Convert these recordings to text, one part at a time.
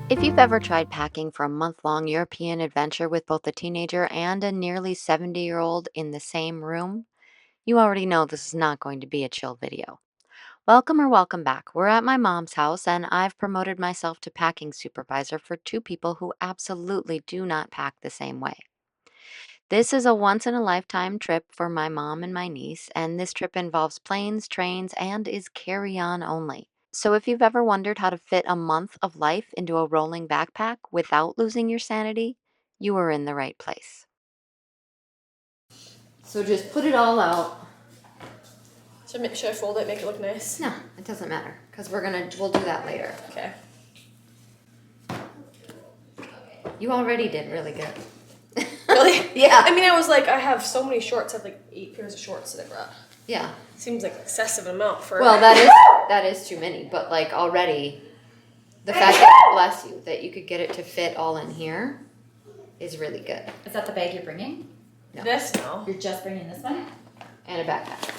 If you've ever tried packing for a month-long European adventure with both a teenager and a nearly 70-year-old in the same room, you already know this is not going to be a chill video. Welcome or welcome back. We're at my mom's house and I've promoted myself to packing supervisor for two people who absolutely do not pack the same way. This is a once-in-a-lifetime trip for my mom and my niece, and this trip involves planes, trains, and is carry-on only. So if you've ever wondered how to fit a month of life into a rolling backpack without losing your sanity, you are in the right place. So just put it all out. Should I fold it, make it look nice? No, it doesn't matter, because we'll do that later. Okay. You already did really good. Really? Yeah. I mean, I was like, I have so many shorts. I have like 8 pairs of shorts that I brought. Yeah. Seems like excessive amount for. Well, that is too many, but like already, the fact that, bless you, that you could get it to fit all in here is really good. Is that the bag you're bringing? No. This no. You're just bringing this one? And a backpack.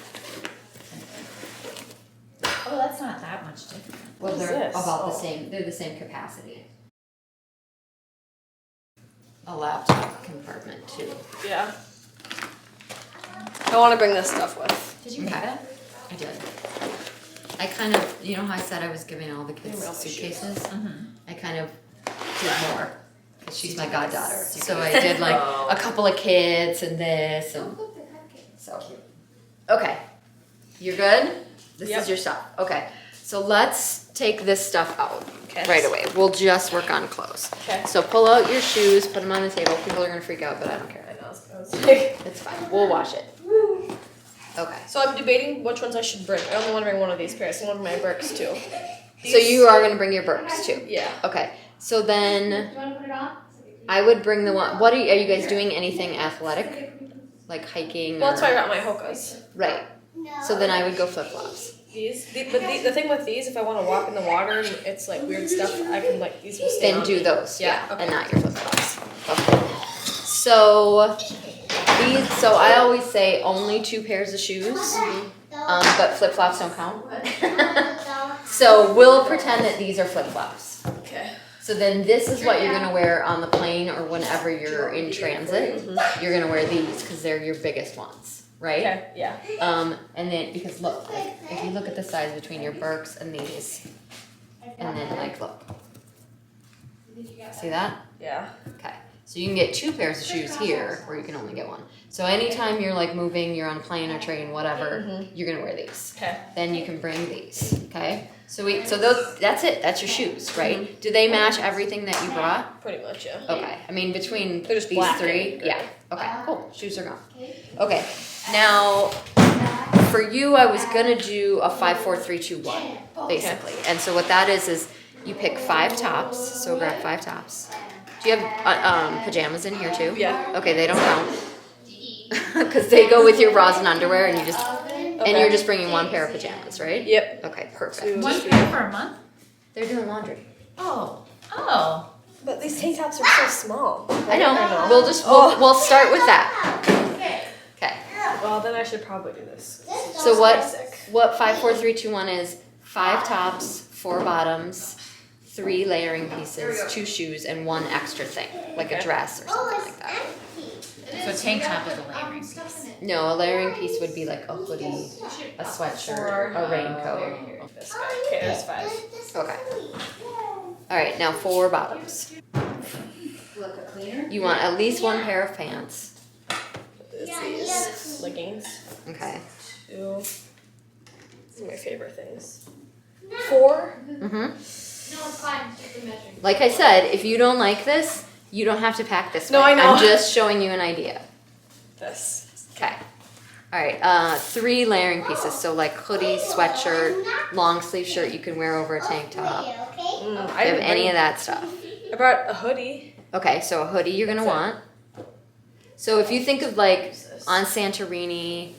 Oh, that's not that much different. Well, What is they're this? about the same. They're the same capacity. A laptop compartment too. Yeah. I want to bring this stuff with. Did you make it? I did. I kind of, you know how I said I was giving all the kids Email the suitcases? Mm-hmm. I kind of did more because she's my goddaughter. So I did like a couple of kids and this and so. Okay, you're good? This Yep. is your stuff. Okay, so let's take this stuff out Okay. right away. We'll just work on clothes. Okay. So pull out your shoes, put them on the table. People are gonna freak out, but I don't care. I know. I was like, It's fine. We'll wash it. Okay. so I'm debating which ones I should bring. I only want to bring one of these pairs. I want my Birks too. So you are gonna bring your Birks too. Yeah. Okay. So then I would bring the one. What are you guys doing? Anything athletic, like hiking? Well, that's why I got my Hokas. Right. So then I would go flip flops. But the thing with these, if I want to walk in the water and it's like weird stuff, I can like these will stay Then on do me. those. Yeah, Yeah. okay. And not your flip flops. Okay. So these. So I always say only 2 pairs of shoes, but flip flops don't count. So we'll pretend that these are flip flops. Okay. So then this is what you're gonna wear on the plane or whenever you're in transit. You're gonna wear these because they're your biggest ones, right? Okay. Yeah. And then because look, like, if you look at the size between your Birks and these, and then like look, see that? Yeah. Okay. So you can get 2 pairs of shoes here, or you can only get one. So anytime you're like moving, you're on a plane or train, whatever, you're gonna wear these. Okay. Then you can bring these. Okay. So that's it. That's your shoes, right? Do they match everything that you brought? Pretty much. Yeah. Okay. I mean between They're just these black 3, and yeah. Okay. Cool. Shoes are gone. Okay. Now, for you, I was gonna do a 5, 4, 3, 2, 1, basically. And so what that is you pick 5 tops. So grab 5 tops. Do you have pajamas in here too? Yeah. Okay, they don't count because they go with your bras and underwear, and you're just bringing 1 pair of pajamas, right? Yep. Okay, perfect. One pair for a month? They're doing laundry. Oh. Oh. But these tank tops are so small. I know. We'll start with that. Okay. Well, then I should probably do this. So Basic. what 5, 4, 3, 2, 1 is 5 tops, 4 bottoms, 3 layering pieces, 2 shoes, and 1 extra thing, like a dress or something like that. So a tank top is a layering piece. No, a layering piece would be like a hoodie, a sweatshirt, a raincoat. This guy. Okay, there's 5. Okay. All right, now 4 bottoms. You want at least 1 pair of pants. It's these leggings. Okay. 2. These are my favorite things. 4. Like I said, if you don't like this, you don't have to pack this No, way. I know. I'm just showing you an idea. This. Okay. All right. 3 layering pieces. So like hoodie, sweatshirt, long sleeve shirt you can wear over a tank top. I Do you have didn't any bring- of that stuff? I brought a hoodie. Okay, so a hoodie you're gonna want. So if you think of like on Santorini,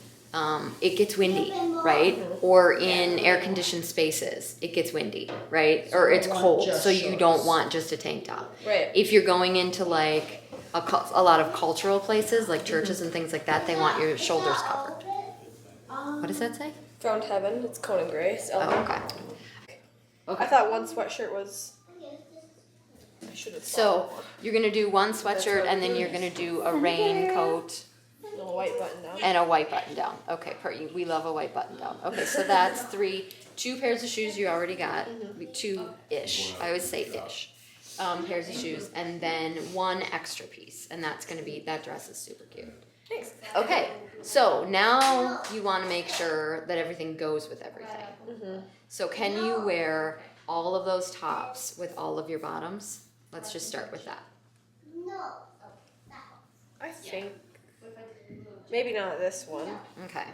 it gets windy, right? Or in air-conditioned spaces, it gets windy, right? Or it's cold, so you don't want just a tank top. Right. If you're going into like a lot of cultural places, like churches and things like that, they want your shoulders covered. What does that say? Found Heaven. It's Conan Gray. Oh, okay. I thought one sweatshirt was should have So you're gonna do one sweatshirt and then you're gonna do a raincoat a little white button down. and a white button down. Okay, we love a white button down. Okay, so that's 3. 2 pairs of shoes you already got. 2-ish. I always say ish. Pairs of shoes, and then 1 extra piece, and that's gonna be, that dress is super cute. Thanks. Okay, so now you wanna make sure that everything goes with everything. So can you wear all of those tops with all of your bottoms? Let's just start with that. I think maybe not this one. Okay.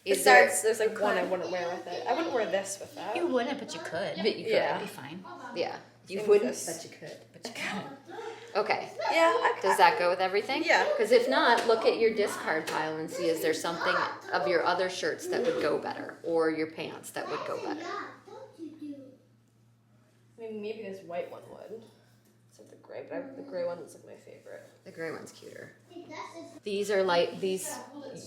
Besides, there's like one I wouldn't wear with it. I wouldn't wear this with that. You wouldn't, but you could. But you could. Yeah. That'd be fine. Yeah. You Same wouldn't, with this. but you could. But you could. Okay. Yeah, Does that go with everything? Yeah. Because if not, look at your discard pile and see, is there something of your other shirts that would go better, or your pants that would go better? I mean, maybe this white one would. It's like the gray, but the gray one is like my favorite. The gray one's cuter. These are like these.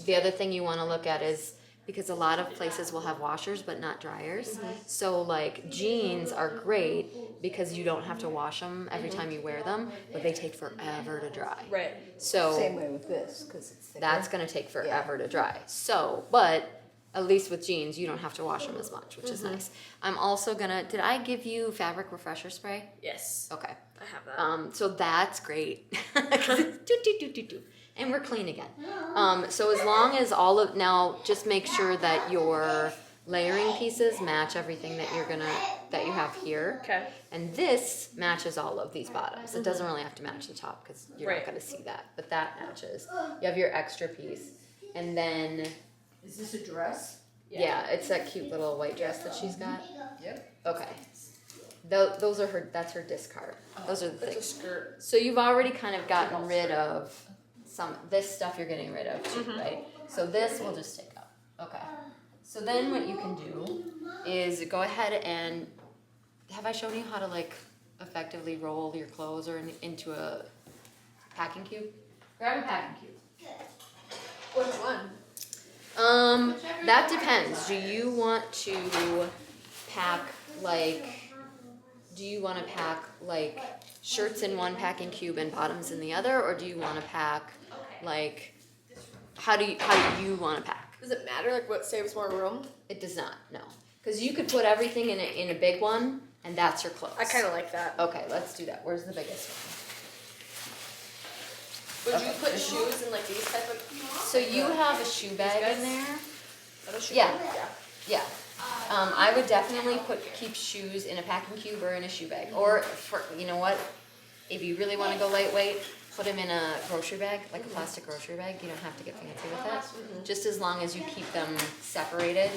The other thing you want to look at is, because a lot of places will have washers but not dryers. So like jeans are great because you don't have to wash them every time you wear them, but they take forever to dry. Right. So Same way with this, because it's thicker. that's going to take forever to dry. So, but at least with jeans, you don't have to wash them as much, which is nice. I'm also gonna, did I give you fabric refresher spray? Yes. Okay. I have that. So that's great. 'Cause it's do. And we're clean again. So as long as now just make sure that your layering pieces match everything that that you have here. Okay. And this matches all of these bottoms. It doesn't really have to match the top because you're Right. not gonna see that, but that matches. You have your extra piece. And then, Is this a dress? yeah, it's that cute little white dress that she's got. Yep. Okay. Those are that's her discard. Those are the It's a things. skirt. So you've already kind of gotten rid of this stuff you're getting rid of too, right? So this we'll just take out. Okay. So then what you can do is go ahead and, have I shown you how to like effectively roll your clothes or into a packing cube? Grab a packing cube. Which one? That depends. Do you want to pack shirts in one packing cube and bottoms in the other, or do you want to pack like, how do you want to pack? Does it matter like what saves more room? It does not, no, because you could put everything in a big one, and that's your clothes. I kind of like that. Okay, let's do that. Where's the biggest one? Would you put shoes in like these type of? So you have a shoe bag guys? in there. Are those shoes? Yeah. Yeah. Yeah. I would definitely keep shoes in a packing cube or in a shoe bag. Or, you know what? If you really want to go lightweight, put them in a grocery bag, like a plastic grocery bag. You don't have to get fancy with it. Just as long as you keep them separated,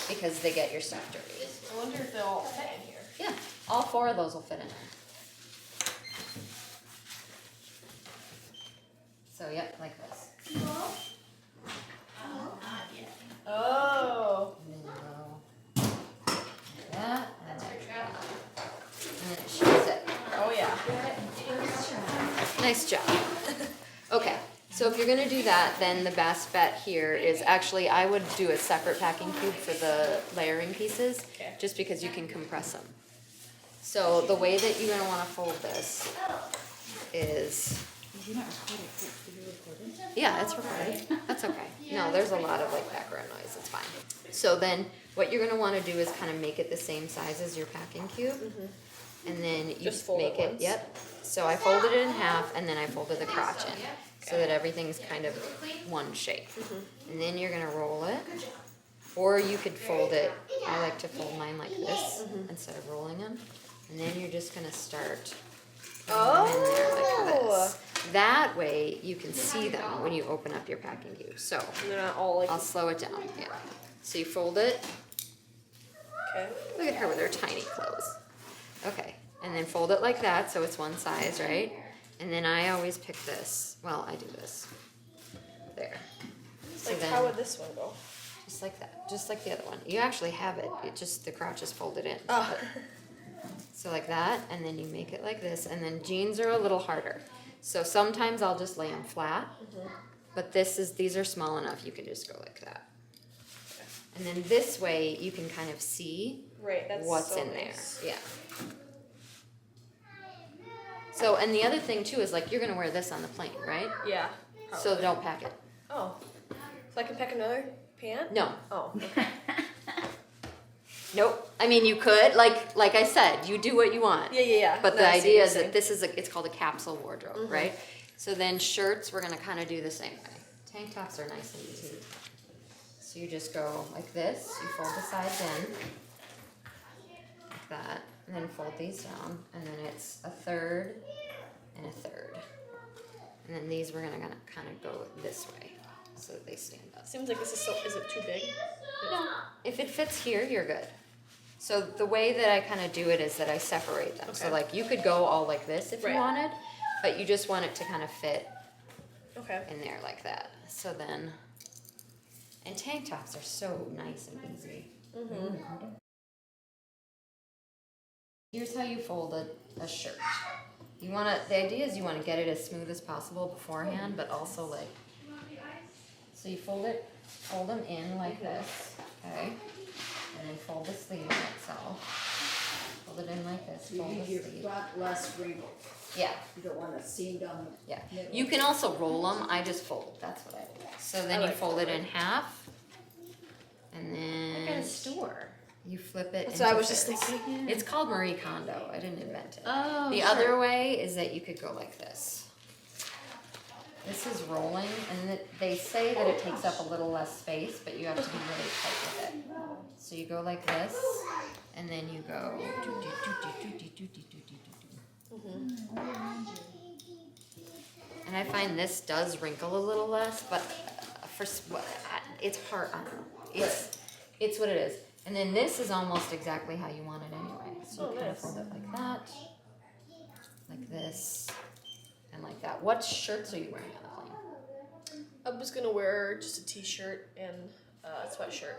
because they get your stuff dirty. I wonder if they'll all fit in here. Yeah, all 4 of those will fit in there. So, yep, like this. Oh. And then you go like that, and then it shows it. Oh yeah. Nice job. Okay, so if you're gonna do that, then the best bet here is actually, I would do a separate packing cube for the layering pieces, Okay. just because you can compress them. So the way that you're gonna wanna fold this is, Did you not record it? Did you record it? yeah, it's recorded. That's okay. No, there's a lot of like background noise, it's fine. So then, what you're gonna wanna do is kind of make it the same size as your packing cube. And then you Just fold make it it, once. yep. So I folded it in half and then I folded the crotch in, so that everything's kind of one shape. And then you're gonna roll it, or you could fold it, I like to fold mine like this instead of rolling them. And then you're just gonna start putting them in there like this. That way you can see them when you open up your packing cube. So And they're not all like. I'll slow it down, yeah. So you fold it, Okay. look at her with her tiny clothes. Okay, and then fold it like that, so it's one size, right? And then I always pick this, well, I do this, there. So Like then, how would this one go? just like that, just like the other one. You actually have it, the crotch is folded in. Oh. So like that, and then you make it like this, and then jeans are a little harder. So sometimes I'll just lay them flat, but these are small enough, you can just go like that. And then this way, you can kind of see Right. That's what's so in nice. there, yeah. So, and the other thing too is like, you're gonna wear this on the plane, right? Yeah. So don't pack it. Oh. So I can pick another pant? No. Oh, okay. Nope. I mean, you could, like I said, you do what you want. Yeah. But No, the I see idea what is you're that this is it's called a capsule wardrobe, right? So then shirts, we're gonna kind of do the same way. Tank tops are nice and easy. So you just go like this, you fold the sides in, like that, and then fold these down, and then it's a third and a third. And then these we're gonna kind of go this way, so that they stand up. Seems like this is is it too big? No, if it fits here, you're good. So the way that I kind of do it is that I separate them. So Okay. like you could go all like this if you Right. wanted, but you just want it to kind of fit Okay. in there like that. So then, and tank tops are so nice and easy. Here's how you fold a shirt. You want to, the idea is you want to get it as smooth as possible beforehand, but also like, so you fold them in like this, okay? And then fold the sleeve in itself. Fold it in like this, You fold the need your sleeve. front less wrinkled. Yeah, You don't want it seamed on the yeah. middle. You can also roll them, I just fold, that's what I do. So then I you like fold it folding. in half, and then store. you flip it That's into what I was just this. thinking. It's called Marie Kondo, I didn't invent it. Oh, The sure. other way is that you could go like this. This is rolling, and they say that it takes up a little less space, but you have to be really tight with it. So you go like this, and then you go. And I find this does wrinkle a little less, but it's hard. I don't know. It's what it is. And then this is almost exactly how you want it anyway. So you kind of nice. fold it like that, like this, and like that. What shirts are you wearing on the plane? I'm just gonna wear just a t-shirt and a sweatshirt.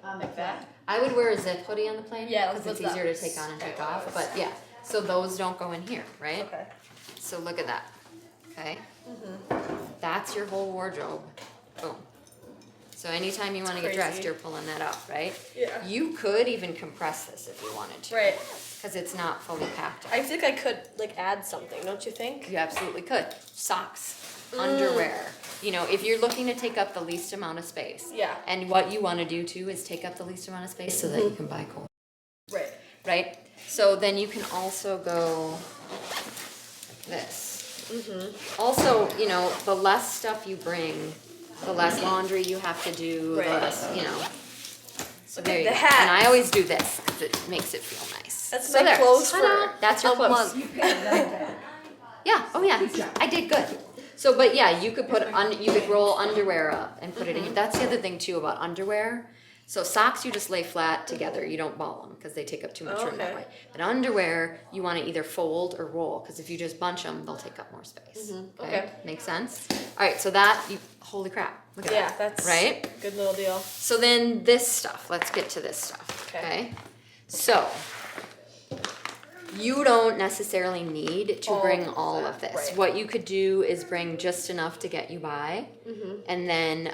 Like that. I would wear a zip hoodie on the plane Yeah, because let's it's easier that. to take on and take off. But yeah, so those don't go in here, right? Okay. So look at that. Okay. That's your whole wardrobe. Boom. So anytime you want to get dressed, crazy. you're pulling that out, right? Yeah. You could even compress this if you wanted to. Right. Because it's not fully packed up. I think I could like add something, don't you think? You absolutely could. Socks, underwear. You know, if you're looking to take up the least amount of space. Yeah. And what you want to do too is take up the least amount of space so that you can buy cold. Right. Right? So then you can also go like this. Also, you know, the less stuff you bring, the less laundry you have to do, the Right. less, you know. So Look there at you the go. hat. And I always do this because it makes it feel nice. That's So my there. clothes Ta-da. for That's your a clothes. month. Yeah. Oh yeah. I did good. So, but yeah, you could put you could roll underwear up and put it in. That's the other thing too about underwear. So socks you just lay flat together. You don't ball them because they take up too much room that Okay. way. But underwear you want to either fold or roll because if you just bunch them, they'll take up more space. Okay. Makes sense. All right. So that holy crap. Look at Yeah, that. that's right. Good little deal. So then this stuff. Let's get to this stuff. Okay. Okay. So you don't necessarily need to bring all of this. right. What you could do is bring just enough to get you by, and then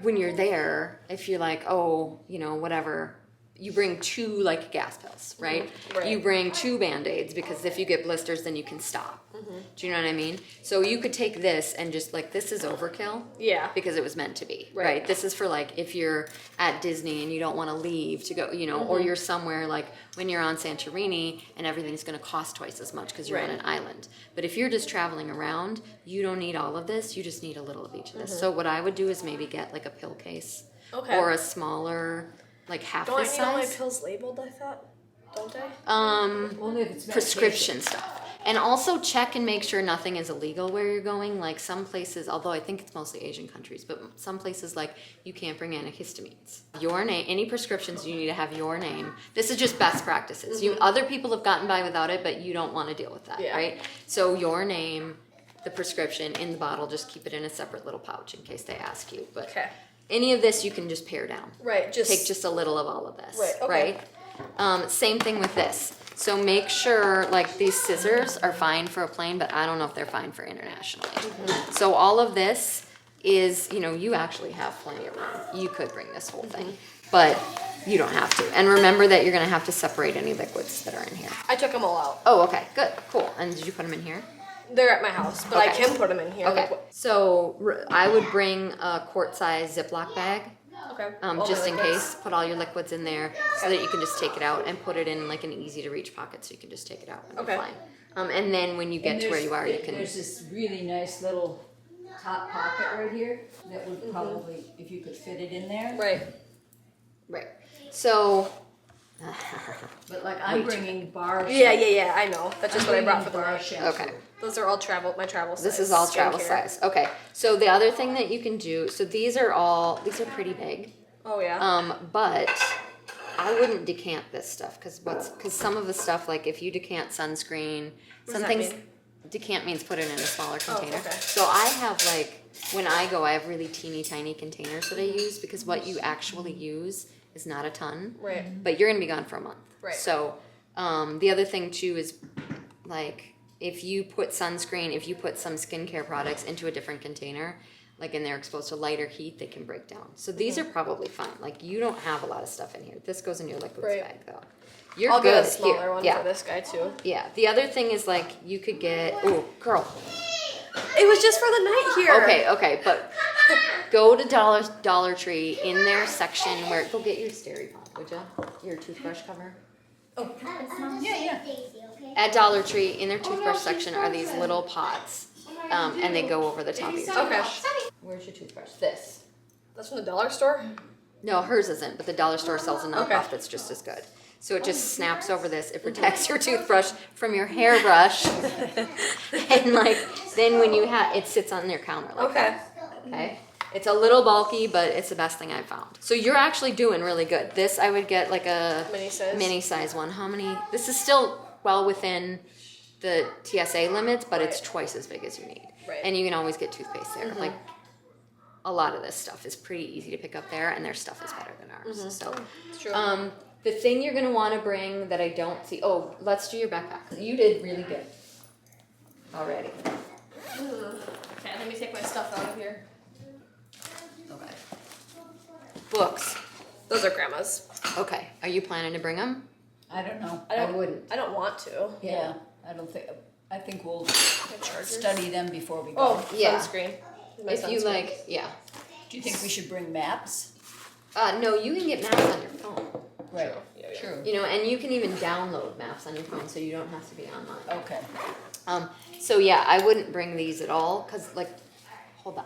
when you're there, if you're like, oh, you know, whatever, you bring 2 like gas pills, right? Right. You bring 2 Band-Aids because if you get blisters, then you can stop. Do you know what I mean? So you could take this and just like, this is overkill. Yeah. Because it was meant to be, Right. right? This is for like if you're at Disney and you don't want to leave to go, you know, or you're somewhere like when you're on Santorini and everything's going to cost twice as much because you're on Right. an island. But if you're just traveling around, you don't need all of this. You just need a little of each of this. So what I would do is maybe get like a pill case Okay. or a smaller, like half Don't I this need all my size. pills labeled, I thought? Don't I? Only if it's Prescription stuff. And also check and make sure nothing is illegal where you're going. Like some places, although I think it's mostly Asian countries, but some places like you can't bring antihistamines. Your name, any prescriptions, you need to have your name. This is just best practices. You other people have gotten by without it, but you don't want to deal with that, Yeah. right? So your name, the prescription in the bottle, just keep it in a separate little pouch in case they ask you. But Okay. any of this you can just pare down. Right. Just Take just a little of all of this, Right, okay. right? Same thing with this. So make sure, like these scissors are fine for a plane, but I don't know if they're fine for internationally. So all of this is, you know, you actually have plenty of room. You could bring this whole thing. but you don't have to. And remember that you're gonna have to separate any liquids that are in here. I took them all out. Oh, okay, good, cool. And did you put them in here? They're at my house, but I Okay. can put them in here. Okay, Like, so I would bring a quart-size Ziploc bag, okay. just in case. Put all your liquids in there so that you can just take it out and put it in like an easy-to-reach pocket, so you can just take it out and Okay. you're fine. And then when you get to where you are, you can. There's this really nice little top pocket right here that would probably, if you could fit it in there. Right. So. But like I'm bringing bar. Yeah. I know. That's just what I brought for the bar rush. shampoo. Okay. Those are all my travel size. This is all travel skincare. size. Okay. So the other thing that you can do. So these are pretty big. Oh yeah. But I wouldn't decant this stuff because some of the stuff, like if you decant sunscreen, What some does that things. mean? Decant means put it in a smaller container. okay. So I have when I go, I have really teeny tiny containers that I use because what you actually use is not a ton. Right. But you're gonna be gone for a month. Right. So the other thing too is like if you put some skincare products into a different container, like and they're exposed to lighter heat, they can break down. So these are probably fine. Like you don't have a lot of stuff in here. This goes in your liquids bag though. You're I'll good get a smaller here. one Yeah. for this guy too. Yeah. The other thing is like you could get girl. It was just for the night here. Okay, but go to Dollar Tree in their section where go get your Steripod, would you? Your toothbrush cover. Yeah. At Dollar Tree in their toothbrush section are these little pots, and they go over the top of your toothbrush. Where's your toothbrush? This. That's from the dollar store. No, hers isn't, but the dollar store sells a knockoff Okay. that's just as good. So it just snaps over this. It protects your toothbrush from your hairbrush, and then when you it sits on your counter like that. Okay. It's a little bulky, but it's the best thing I've found. So you're actually doing really good. This I would get like a mini size one. How many? This is still well within the TSA limits, but it's twice as big as you need. Right. And you can always get toothpaste there. Like a lot of this stuff is pretty easy to pick up there, and their stuff is better than ours. So, It's true. the thing you're gonna want to bring that I don't see. Oh, let's do your backpack. You did really good already. Okay, let me take my stuff out of here. Okay. Books. Those are grandma's. Okay. Are you planning to bring them? I don't know. I wouldn't. I don't want to. Yeah, I think we'll My chargers. study them before we go. Oh, Yeah. sunscreen. My If you sunscreen. yeah. Do you think we should bring maps? No, you can get maps on your phone. Right. Yeah. True. You know, and you can even download maps on your phone, so you don't have to be online. Okay. So yeah, I wouldn't bring these at all, cause hold on.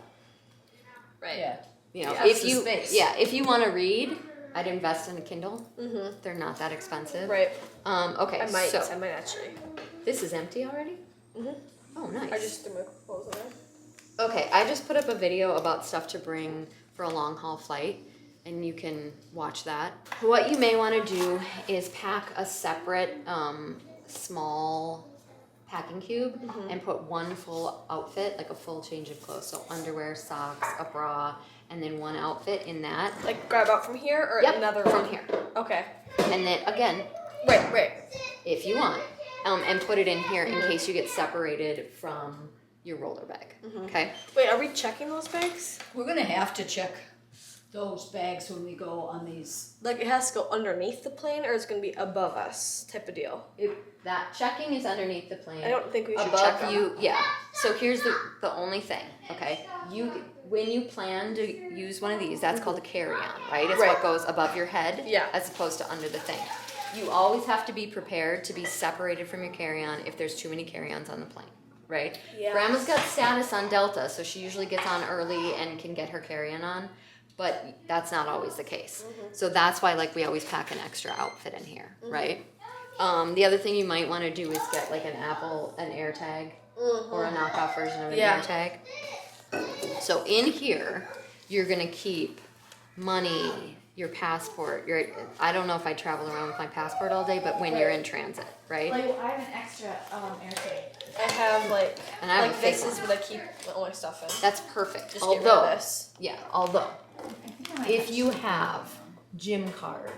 Right. Yeah. You know, Yeah, if it's the space. if you want to read, I'd invest in a Kindle. Mm-hmm. They're not that expensive. Right. Okay. I might. So I might actually. this is empty already. Mhm. Oh, nice. I just threw my clothes in there. Okay, I just put up a video about stuff to bring for a long haul flight, and you can watch that. What you may want to do is pack a separate small packing cube and put one full outfit, like a full change of clothes. So underwear, socks, a bra, and then one outfit in that. Like grab out from here or Yep, another from one? here. Okay. And then again, Right. if you want, and put it in here in case you get separated from your roller bag. Okay? Wait, are we checking those bags? We're gonna have to check those bags when we go on these. Like it has to go underneath the plane, or it's gonna be above us, type of deal. That checking is underneath the plane. I don't think we should Above check them. you, yeah. So here's the only thing, okay? When you plan to use one of these, that's called a carry-on, right? It's Right. what goes above your head, Yeah. as opposed to under the thing. You always have to be prepared to be separated from your carry-on if there's too many carry-ons on the plane, right? Yes. Grandma's got status on Delta, so she usually gets on early and can get her carry-on on, but that's not always the case. So that's why we always pack an extra outfit in here, right? The other thing you might want to do is get like an AirTag or a knockoff version of an AirTag. So in here, you're gonna keep money, your passport. I don't know if I travel around with my passport all day, but when you're in transit, right? Like, I have an extra airtag. I have And I have a fake this is one. what I keep all my stuff in. That's perfect. Just get rid of this. Yeah, although if you have gym card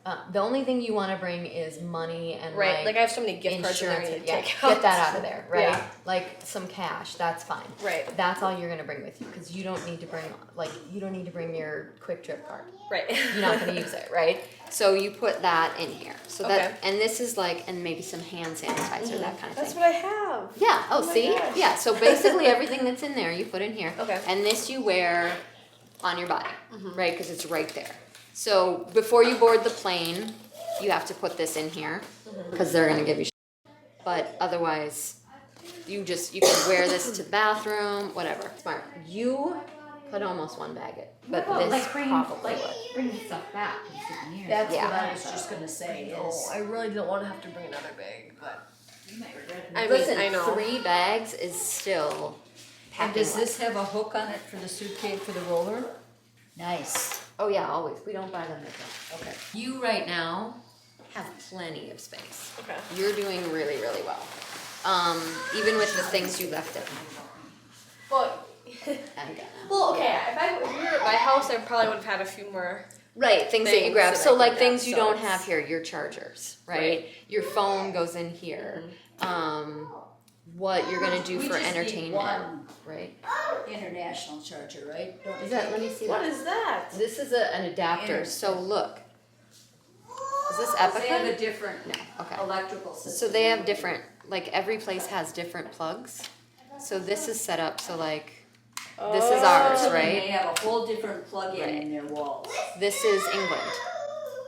The only thing you want to bring is money and Right. Like I have so many gift cards in there I insurance. need to Yeah, take out. get that out of there, right? Yeah. Like some cash, that's fine. Right. That's all you're gonna bring with you because you don't need to bring your Quick Trip card. Right. You're not gonna use it, right? So you put that in here. So that Okay. and this is like and maybe some hand sanitizer, that kind of That's thing. what I have. Yeah. Oh, my see? gosh. Yeah. So basically everything that's in there you put in here. Okay. And this you wear on your body, right? Because it's right there. So before you board the plane, you have to put this in here because they're gonna give you. But otherwise, you can wear this to the bathroom, whatever. Smart. You could almost one bag it, but this probably would. bring stuff back and souvenirs. That's Yeah. what I was just gonna say is. I really don't want to have to bring another bag, but You might regret it. I mean, Listen, I know. 3 bags is still And packing. does this have a hook on it for the suitcase for the roller? Nice. Oh yeah, always. We don't buy them different. Okay. You right now have plenty of space. Okay. You're doing really, really well. Even with the things you left at home. Well, Well, okay. If we were at my house, I probably would have had a few more. right, things that you Things grab. that I So can like grab, things you so don't it's- have here, your chargers, right? Right. Your phone goes in here. What you're gonna do We for just need entertainment, one right? international charger, right? Don't Is that? Let me see What that. is that? This is an adapter. Inter- So look. Is this They have a Epica? different No. Okay. electrical system. So they have different. Like every place has different plugs. So this is set up so like this is ours, So right? They have a whole different plug-in Right. in their walls. This is England.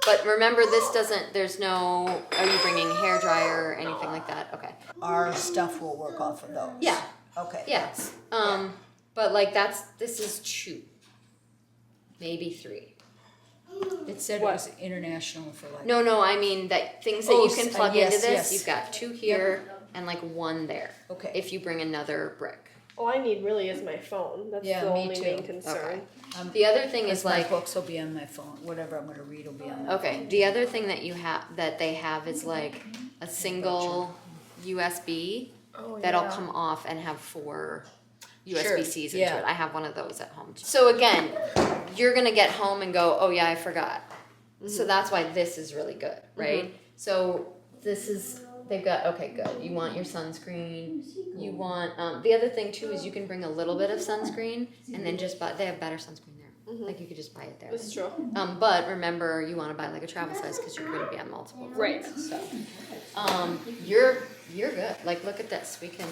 But remember, this doesn't. There's no. Are you bringing hair dryer or anything like that? Okay. Our stuff will work off of those. Yeah. Okay. Yeah. But like this is 2, maybe 3. It said What? it was international for like. No. I mean that things that Oh, you can s- plug yes, into this. yes. You've got 2 here and like 1 there. Okay. If you bring another brick. All I need really is my phone. That's Yeah, the me only too. main concern. The other thing is My like. books will be on my phone. Whatever I'm gonna read will be on my Okay. phone. The other thing that they have is like a single USB Oh, that'll yeah. come off and have 4 USB Sure, Cs into yeah. it. I have one of those at home too. So again, you're gonna get home and go, oh yeah, I forgot. So that's why this is really good, right? So this is they've got okay, good. You want your sunscreen. You want the other thing too is you can bring a little bit of sunscreen and then just buy. They have better sunscreen there. Like you could just buy it there. This is true. But remember, you want to buy like a travel size because you're going to be on multiple. Right. So, you're good. Like, look at this. We can.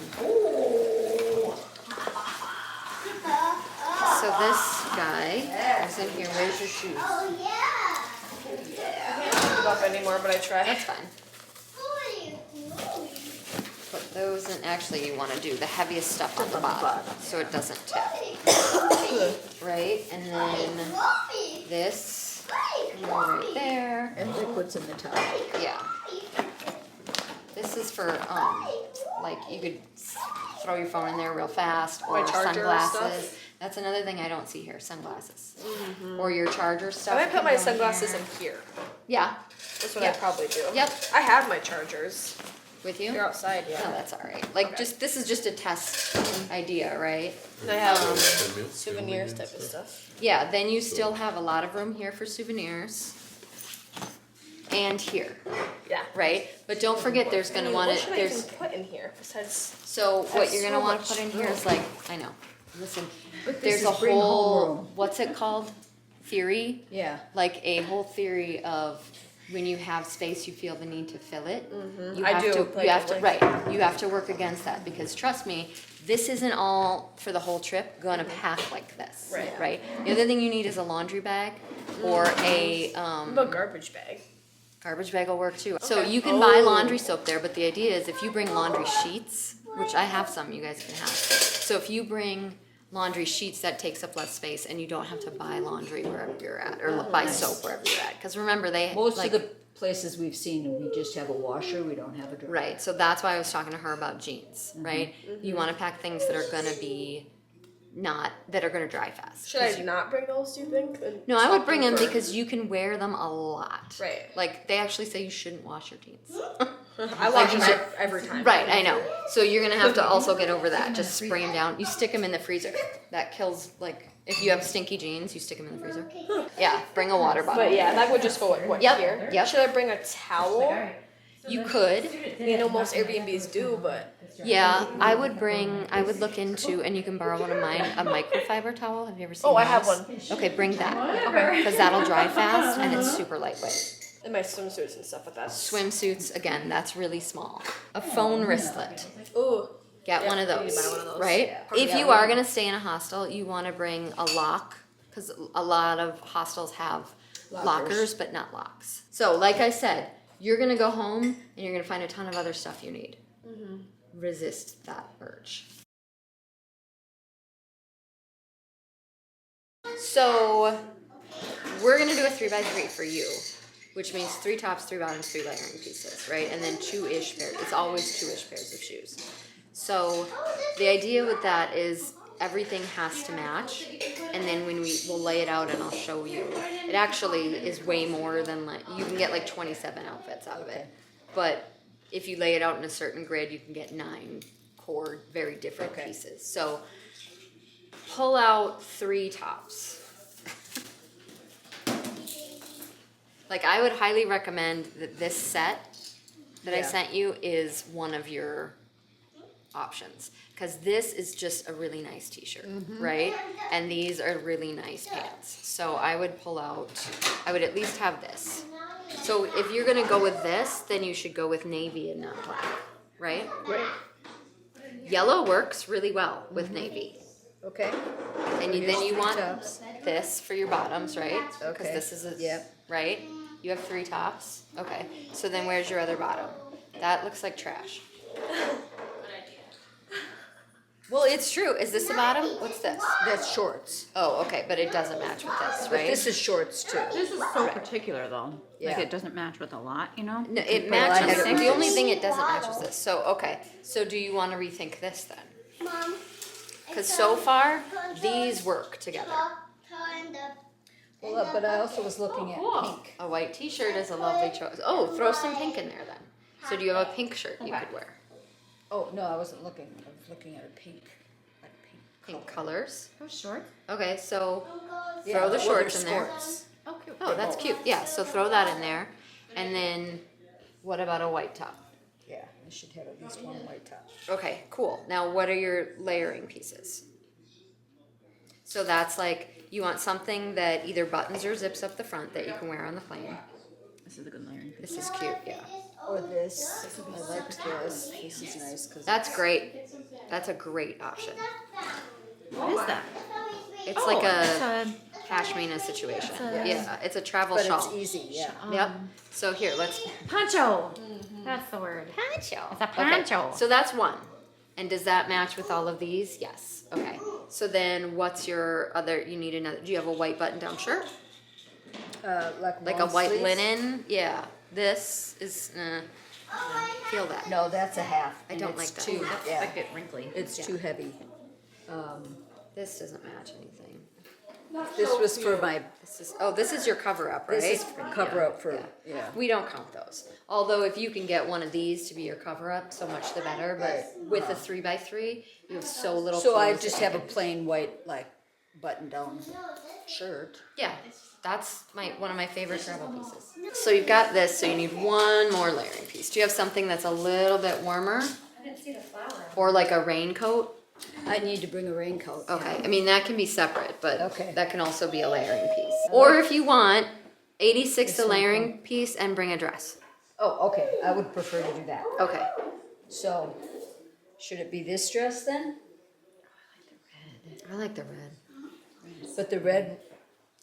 So this guy is in here. Where's your shoes? I can't pick it up anymore, but I try. That's fine. Put those in. Actually, you want to do the heaviest stuff on the bottom so it doesn't tip. Right, and then this can go right there. And liquids in the top. Yeah. This is for like you could throw your phone in there real fast or My charger sunglasses. stuff? That's another thing I don't see here, sunglasses. Or your charger stuff. I might can put my go in sunglasses here. in here. Yeah, That's what Yeah. I probably do. Yep. I have my chargers. with you. They're outside, No, yeah. that's all right. Like Okay. just this is just a test idea, right? And I have Souvenirs souvenirs type of stuff. Yeah, then you still have a lot of room here for souvenirs. And here, Yeah. right? But don't forget there's gonna want What to should I there's even put in here besides? so what That's you're gonna so want much to put in here is like I know. Listen, But this there's is a bring home whole room. what's it called? Theory? Yeah. Like a whole theory of when you have space you feel the need to fill it. You I have do, to like- you have to like- right. You have to work against that because trust me, this isn't all for the whole trip gonna pack like this. Right. Right? The other thing you need is a laundry bag or a What about garbage bag? garbage bag will work too. So Okay. you can buy Oh. laundry soap there, but the idea is if you bring laundry sheets, which I have some you guys can have. So if you bring laundry sheets, that takes up less space and you don't have to buy laundry wherever you're at or buy soap wherever you're at. Because remember they Most like, of the places we've seen, we just have a washer, we don't have a dryer. right. So that's why I was talking to her about jeans, right? You want to pack things that are gonna be that are gonna dry fast. Should I not bring those, do you think? And No, I would swap bring them for- because you can wear them a lot. Right. Like they actually say you shouldn't wash your jeans. I wash them every time. Right, I know. So you're gonna have to also get over that. Just spray them down. You stick them in the freezer. That kills, like, if you have stinky jeans, you stick them in the freezer. Yeah, bring a water bottle. But yeah, that would just go what Yep, here. yep. Should I bring a towel? You could. You know, most Airbnbs do, but Yeah, I would look into, and you can borrow one of mine, a microfiber towel. Have you ever seen I have those? one. Okay, bring that. Okay. Because that'll dry fast and it's super lightweight. in my swimsuits and stuff with that. Swimsuits, again, that's really small. A phone wristlet. Ooh. Get one of I need those, to buy one of those. right? Yeah. If you are gonna stay in a hostel, you wanna bring a lock, because a lot of hostels have lockers, but not locks. So, like I said, you're gonna go home and you're gonna find a ton of other stuff you need. Resist that urge. So, we're gonna do a 3x3 for you, which means 3 tops, 3 bottoms, 3 layering pieces, right? And then 2-ish pairs. It's always 2-ish pairs of shoes. So the idea with that is everything has to match, and then when we'll lay it out and I'll show you. It actually is way more than, like, you can get like 27 outfits out of it. But if you lay it out in a certain grid, you can get 9 core, very different pieces. So pull out 3 tops. Like, I would highly recommend that this set that I sent you is one of your options, because this is just a really nice t-shirt, right? And these are really nice pants. So I would I would at least have this. So if you're gonna go with this, then you should go with navy and not black, right? Right. Yellow works really well with navy. Okay. And Here's then you 3 want tops. this for your bottoms, right? Because Okay. this is Yep. right? You have 3 tops? Okay. So then where's your other bottom? That looks like trash. Well, it's true. Is this the bottom? What's this? That's shorts. Oh, okay, but it doesn't match with this, But right? this is shorts too. This is so particular though. Yeah. Like it doesn't match with a lot, you know? No, it Well, I matches. had it The with only this. thing it doesn't match is this. So, okay. So do you want to rethink this then? Mom. Because so far, these work together. Well, but I also was looking at pink. A white t-shirt is a lovely choice. Oh, throw some pink in there then. So do you have a pink shirt you could wear? Oh, no, I wasn't looking. I was looking at a pink. Like Pink colors. Those short. Okay, so Yeah, throw the well, shorts they're in there. skirts. Oh, cute. Oh, that's cute. Yeah, so throw that in there. And then what about a white top? Yeah, I should have at least one white top. Okay, cool. Now what are your layering pieces? So that's like, you want something that either buttons or zips up the front that you can wear on the plane. This is a good layering piece. This is cute, yeah. Or this. I liked this. This is nice because That's great. That's a great option. What is that? It's like a It's a, pashmina situation. a- Yeah, it's a travel but shawl. it's easy. Yeah. Yep. So here, let's poncho. That's the word. poncho. It's a poncho. Okay, so that's one. And does that match with all of these? Yes. Okay. So then what's your other, you need another, do you have a white button-down shirt? Like a long white sleeves? linen? Yeah. This is, feel that. No, that's a half. I and don't it's like that. Too, That's yeah, like a bit wrinkly. it's too heavy. This doesn't match anything. This was for my. This is your cover-up, right? This is cover up for Yeah. We don't count those. Although if you can get one of these to be your cover-up, so much the better. But Right. with a 3x3, you have so little So I clothes just that have you a can- plain white like button down shirt. Yeah, that's one of my favorite travel pieces. So you've got this, so you need one more layering piece. Do you have something that's a little bit warmer? I didn't see the flower. Or like a raincoat? I need to bring a raincoat. yeah. Okay, I mean, that can be separate, but Okay. that can also be a layering piece. Or if you want, 86 a layering piece and bring a dress. Oh, okay. I would prefer to do that. Okay. So, should it be this dress then? I like the red. But the red.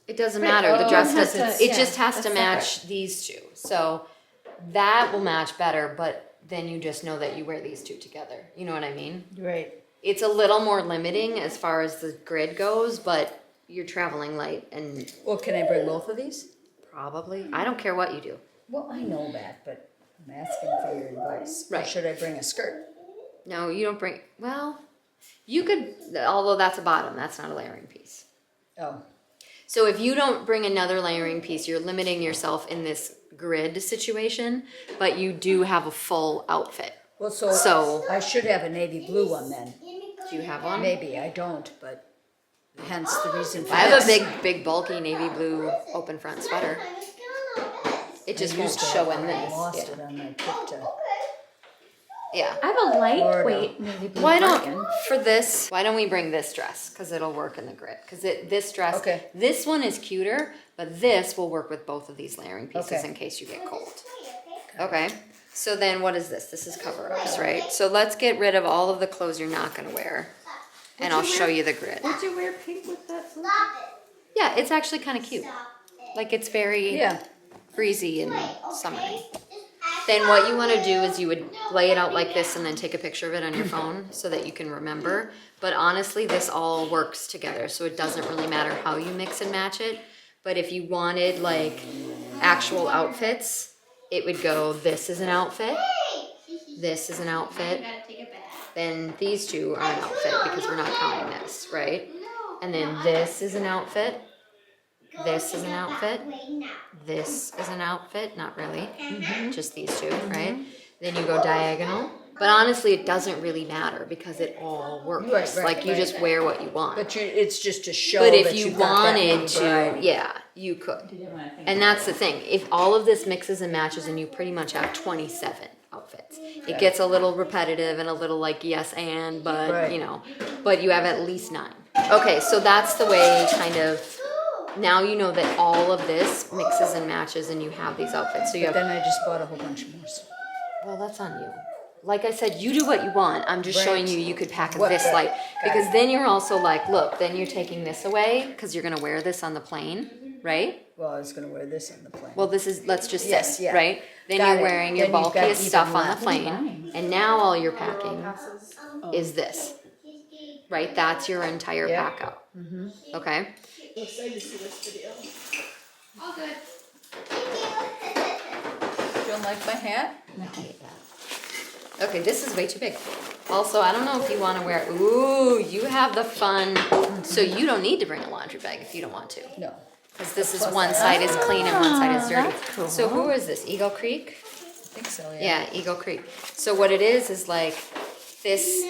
It doesn't Right, matter. The well, dress one has doesn't. to- It just has to that's match these two. So that will match better. But then you just know that you wear these two together. You know what I mean? Right. It's a little more limiting as far as the grid goes, but you're traveling light and Well, can I bring both of these? probably. I don't care what you do. Well, I know that, but I'm asking for your advice. Or Right. should I bring a skirt? No, you don't bring. Well, you could. Although that's a bottom. That's not a layering piece. Oh, So if you don't bring another layering piece, you're limiting yourself in this grid situation, but you do have a full outfit. Well, So- I should have a navy blue one then. Do you have one? Maybe, I don't, but hence the reason for I have a this. big bulky navy blue open front sweater. It just I won't used to show have in one. I this. lost Yeah. it on my trip to. Yeah. I have a lightweight navy blue Why cardigan. don't for this? Why don't we bring this dress? Because it'll work in the grid. Because this dress. Okay. This one is cuter, but this will work with both of these layering pieces Okay. in case you get cold. Okay. So then, what is this? This is cover-ups, right? So let's get rid of all of the clothes you're not going to wear, and I'll show you the grid. Would you wear pink with that? Yeah, it's actually kind of cute. Like it's very Yeah. breezy and summery. Then what you want to do is you would lay it out like this and then take a picture of it on your phone so that you can remember. But honestly, this all works together, so it doesn't really matter how you mix and match it. But if you wanted like actual outfits, it would go, this is an outfit, this is an outfit, then these two are an outfit because we're not counting this, right? And then this is an outfit, this is an outfit, this is an outfit, not really, just these two, right? Then you go diagonal. But honestly, it doesn't really matter because it all works. Right, like you right. just wear what you want. But it's just to show But if that you you've got that many wanted to, variety. yeah, you could. And that's the thing. If all of this mixes and matches and you pretty much have 27 outfits, it gets a little repetitive and a little like yes and, but Right. you know, but you have at least 9. Okay, so that's the way kind of, now you know that all of this mixes and matches and you have these outfits. So you But have, then I just bought a whole bunch more. well, that's on you. Like I said, you do what you want. I'm just showing Right. you could pack What this the- light. got Because it. then you're also like, look, then you're taking this away because you're going to wear this on the plane, right? Well, I was gonna wear this on the plane. Well, this is, let's just say, Yes, yeah. right? Then Got you're it. wearing your Then you've got bulkiest even stuff on the less. plane. And now all you're packing Passes. is this, right? That's your entire Yeah. pack out. Okay? I'm excited to see this video. All good. Don't like my hat? I hate that. Okay, this is way too big. Also, I don't know if you want to wear, ooh, you have the fun. So you don't need to bring a laundry bag if you don't want to. No. Because this is one side is clean and one side is dirty. that's cool. So who is this? Eagle Creek? I think so, yeah. Yeah, Eagle Creek. So what it is like this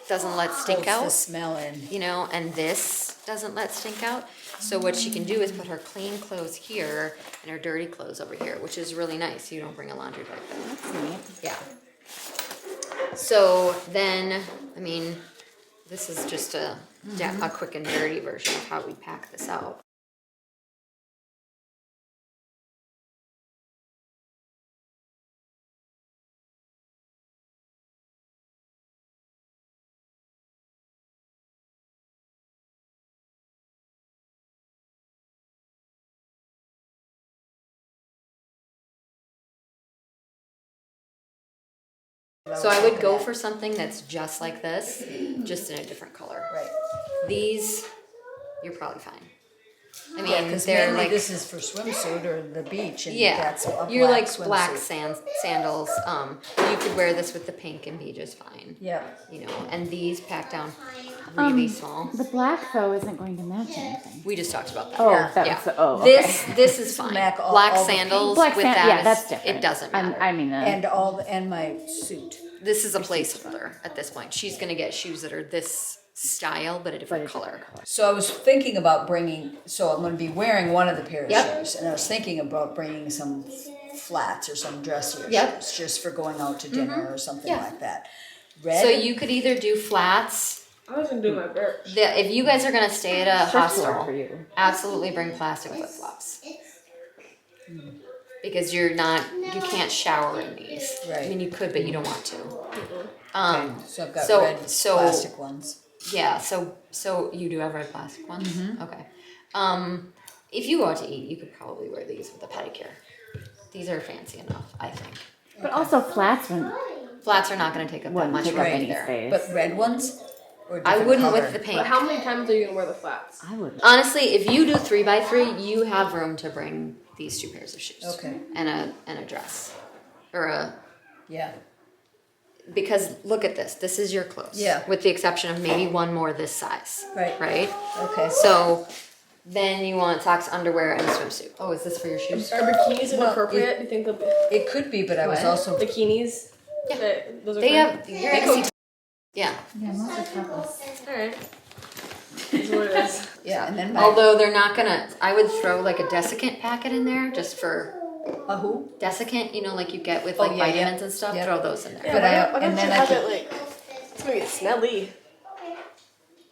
doesn't let stink Holds the out, smell in. you know, and this doesn't let stink out. So what she can do is put her clean clothes here and her dirty clothes over here, which is really nice. You don't bring a laundry bag then. That's neat. Yeah. So then, I mean, this is just a quick and dirty version of how we pack this out. So I would go for something that's just like this, just in a different color. Right. These, you're probably fine. I Yeah, mean, because they're mainly like, this is for swimsuit or the beach, and yeah, that's a you're black like black swimsuit. sandals. You could wear this with the pink and be just fine. Yeah. You know, and these pack down really small. The black though isn't going to match anything. We just talked about that. Oh, Yeah. that Yeah. was the, oh, okay. This is fine. Black, Black all the sandals Black with sand- that. yeah, is- that's different. It doesn't matter. I mean, And my suit. This is a placeholder at this point. She's gonna get shoes that are this style but a different color. So I was thinking about bringing, so I'm gonna be wearing one of the pair of Yep. shoes, and I was thinking about bringing some flats or some dressier Yep. shoes, just for going out to dinner or something Yeah. like that. Red. So you could either do flats. I was gonna do my birch. If you guys are gonna stay at a First floor hostel, for you. absolutely bring plastic flip flops. Because you can't shower in these. I Right. mean, you could, but you don't want to. Okay, so I've got so- red so- plastic ones. Yeah, so you do have red plastic ones? Mm-hmm. Okay. If you go out to eat, you could probably wear these with a pedicure. These are fancy enough, I think. but also flats wouldn't Flats are not gonna take up that wouldn't much take up room any either. space. But red ones? Or I different wouldn't color? with the pink. But how many times are you gonna wear the flats? I would. Honestly, if you do 3x3, you have room to bring these 2 pairs of shoes. Okay. And a dress. Or a, Yeah. because look at this. This is your clothes. Yeah. With the exception of maybe one more this size. Right. Right? Okay. So Then you want socks, underwear, and a swimsuit. Oh, is this for your shoes? Are bikinis Well, inappropriate? Do you think It could be, but I was What? also bikinis? Yeah. Those are They fine? have. You're gonna see. Yeah. Yeah, most are topless. Alright. That's what it is. yeah, and then Although they're not gonna. I would throw like a desiccant packet in there just for a who? desiccant. You know, like you get with Oh, like yeah, yeah. vitamins and stuff. Yep. Throw those in there. Yeah, But why don't and you then I have could- it like, it's gonna get smelly.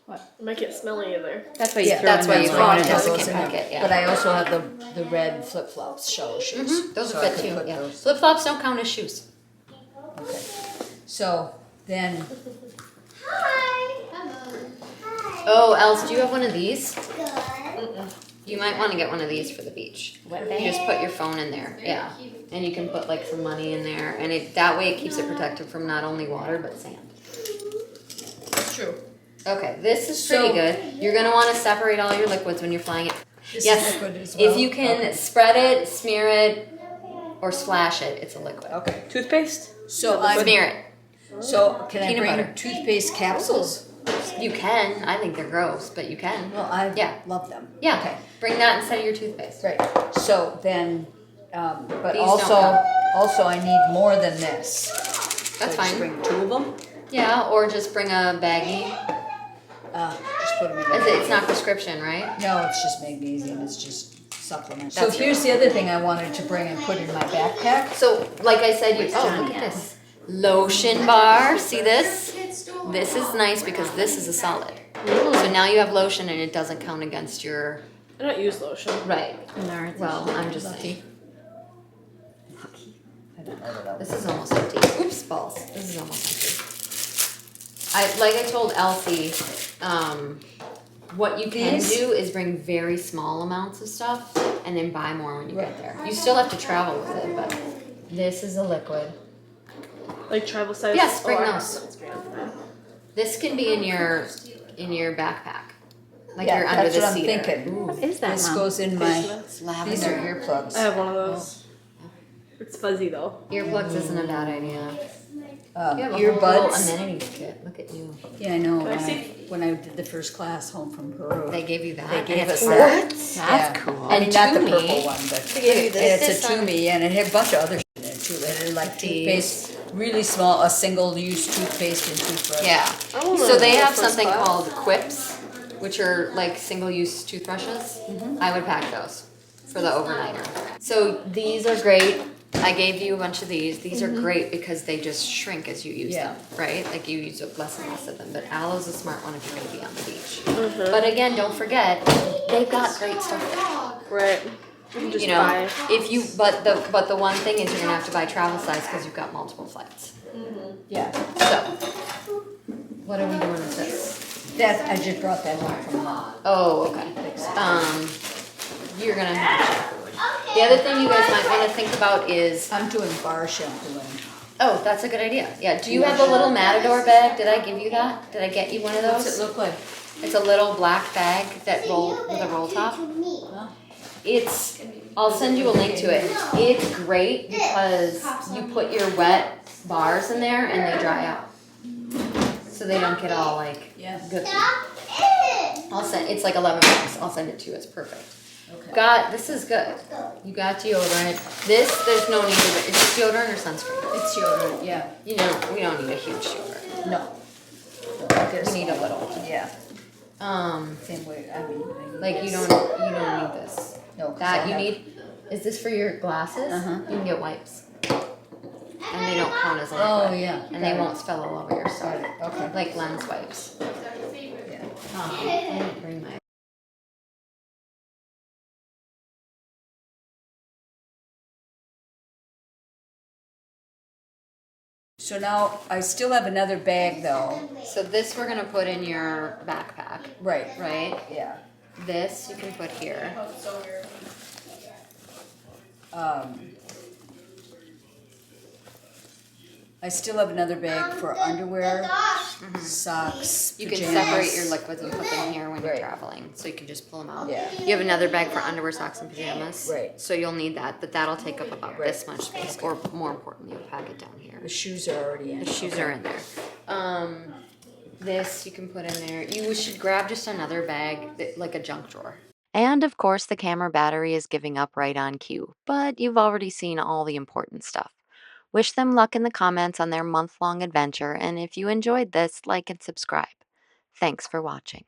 What? It might get smelly in there. That's why Yeah, that's why you that's throw why in I a have those desiccant in there. packet. Yeah. But I also have the red flip flops, shower shoes. Those So will I fit could too. put Yeah. those- Flip flops don't count as shoes. Okay. So then, Oh, Els, do you have one of these? You might want to get one of these for the beach. You just put your phone in there, yeah, and you can put like some money in there, and that way it keeps it protected from not only water but sand. That's true. Okay, this is pretty So- good. You're gonna want to separate all your liquids when you're flying it. this Yes, is liquid as well. if you can Okay. spread it, smear it, or splash it, it's a liquid. Okay. Toothpaste? So I'm. Smear it. So can I Peanut bring butter. toothpaste capsules? You can. I think they're gross, but you can. Well, I Yeah. love them. Yeah. Okay. Bring that instead of your toothpaste. Right. So then, but These don't also, count. I need more than this. That's So just fine. bring 2 of them. Yeah, or just bring a baggie. Just put them in. It's not prescription, right? No, it's just magnesium. It's just supplement. So here's the other thing I wanted to bring and put in my backpack. So, like I said, you. Oh, look at this lotion bar. See this? This is nice because this is a solid. So now you have lotion and it doesn't count against your. I don't use lotion. Right. No, Well, I'm just saying. I don't know that This is almost empty. Oops, balls. This is almost empty. Like I told Elsie, what you can These? do is bring very small amounts of stuff and then buy more when you get there. You still have to travel with it, but this is a liquid. Like travel size? Yes, bring I have those. sunscreen. This can be in your backpack, like Yeah, you're under that's the what I'm cedar. thinking. What is that, This Mom? goes in my. It's These are lavender. earplugs. I have one of those. It's fuzzy though. Earplugs isn't a bad idea. You have a whole little Earbuds. amenities kit. Look at you. Yeah, I know. Can I When see? when I did the first class home from Peru, They gave you that. they gave And us it's that. That's Yeah. cool. I mean, not the Toomey. purple one, but They gave you this. it's a Toomey, and it had a bunch of other shit in it too. It had like toothpaste, really small, a single-use toothpaste and toothbrush. Yeah. I wanna So they go have first something class. called quips, which are like single-use toothbrushes. I would pack those for the overnighter. So these are great. I gave you a bunch of these. These are great because they just shrink as you use Yeah. them, right? Like you use less and less of them. But aloe's a smart one if you're going to be on the beach. But again, don't forget, they've got great stuff. Right. You can just You know, buy. if you but the one thing is you're gonna have to buy travel size because you've got multiple flights. Yeah. So, what are we doing with this? That I just brought that home from mom. Oh, okay. You're gonna have to. The other thing you guys might want to think about is, I'm doing bar shampooing. oh, that's a good idea. Yeah, do you have the little Matador bag? Did I give you that? Did I get you one of What's those? it look like? It's a little black bag that roll with a roll top. I'll send you a link to it. It's great because you put your wet bars in there and they dry out. So they don't get all like Yeah. good. It's like $11. I'll send it to you. It's perfect. Okay. This is good. You got deodorant. There's no need of it. Is it deodorant or sunscreen? It's deodorant, yeah. You know, we don't need a huge deodorant. No. We need a little. Yeah. Same way. I mean, like you don't need this. No, 'cause That I you have- need. Is this for your glasses? Uh-huh. You can get wipes. And they don't count as a Oh, liquid. yeah. And they won't spill all over your stuff. Okay. Like lens wipes. Yeah. I didn't bring my. So now I still have another bag though. So this we're gonna put in your backpack, Right. right? Yeah. This you can put here. I still have another bag for underwear, socks, You pajamas. can separate your liquids and put them here when you're Right. traveling, so you can just pull them out. Yeah. You have another bag for underwear, socks, and pajamas. Right. So you'll need that, but that'll take up about Right. this much space, or more importantly, you'll pack it down here. The shoes are already in. The shoes Okay. are in there. This you can put in there. You should grab just another bag, like a junk drawer. And of course, the camera battery is giving up right on cue, but you've already seen all the important stuff. Wish them luck in the comments on their month long adventure, and if you enjoyed this, like and subscribe. Thanks for watching.